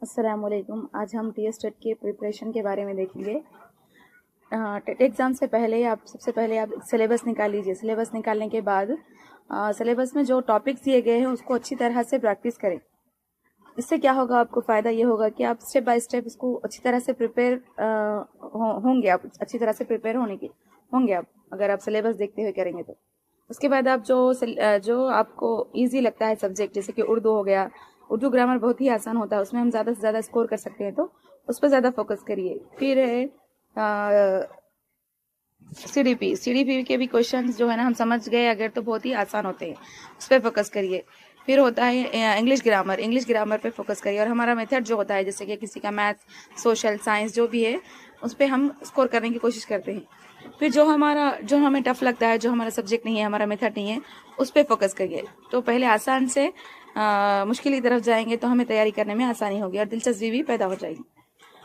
अस्सलामुअलैकुम। आज हम टीएस टेट के प्रिपरेशन के बारे में देखेंगे। टेट एग्ज़ाम से पहले सबसे पहले आप सिलेबस निकाल लीजिए। सिलेबस निकालने के बाद सिलेबस में जो टॉपिक्स दिए गए हैं उसको अच्छी तरह से प्रैक्टिस करें। इससे क्या होगा, आपको फ़ायदा ये होगा कि आप स्टेप बाय स्टेप इसको अच्छी तरह से प्रिपेयर होंगे। आप अच्छी तरह से प्रिपेयर होंगे आप अगर आप सिलेबस देखते हुए करेंगे तो। उसके बाद आप जो आपको ईजी लगता है सब्जेक्ट, जैसे कि उर्दू हो गया, उर्दू ग्रामर बहुत ही आसान होता है, उसमें हम ज़्यादा से ज़्यादा स्कोर कर सकते हैं, तो उस पर ज़्यादा फोकस करिए। फिर है सीडीपी के भी क्वेश्चंस जो है ना, हम समझ गए अगर तो बहुत ही आसान होते हैं, उस पर फोकस करिए। फिर होता है इंग्लिश ग्रामर पे फोकस करिए। और हमारा मेथड जो होता है, जैसे कि किसी का मैथ्स, सोशल साइंस जो भी है, उस पर हम स्कोर करने की कोशिश करते हैं। फिर जो हमें टफ लगता है, जो हमारा सब्जेक्ट नहीं है, हमारा मेथड नहीं है, उस पर फोकस करिए। तो पहले आसान से मुश्किल की तरफ जाएंगे तो हमें तैयारी करने में आसानी होगी और दिलचस्पी भी पैदा हो जाएगी।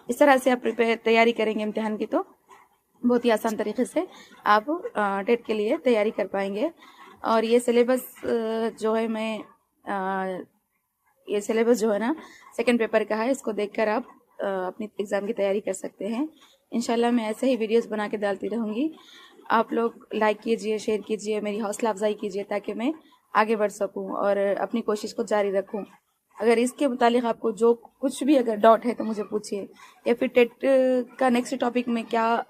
इस तरह से आप तैयारी करेंगे इम्तिहान की, तो बहुत ही आसान तरीके से आप टेट के लिए तैयारी कर पाएंगे। और ये सिलेबस जो है ना, सेकंड पेपर का है, इसको देखकर आप अपनी एग्ज़ाम की तैयारी कर सकते हैं। इंशाल्लाह मैं ऐसे ही वीडियोस बना के डालती रहूँगी। आप लोग लाइक कीजिए, शेयर कीजिए, मेरी हौसला अफजाई कीजिए ताकि मैं आगे बढ़ सकूँ और अपनी कोशिश को जारी रखूँ। अगर इसके मुतालिक आपको जो कुछ भी अगर डाउट है तो मुझे पूछिए, या फिर टेट का नेक्स्ट टॉपिक में क्या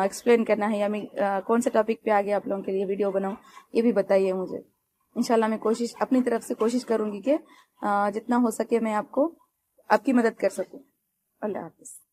एक्सप्लेन करना है, या मैं कौन से टॉपिक पे आगे आप लोगों के लिए वीडियो बनाऊँ, ये भी बताइए मुझे। इंशाल्लाह मैं अपनी तरफ से कोशिश करूँगी कि जितना हो सके मैं आपकी मदद कर सकूँ। अल्लाह हाफिज़।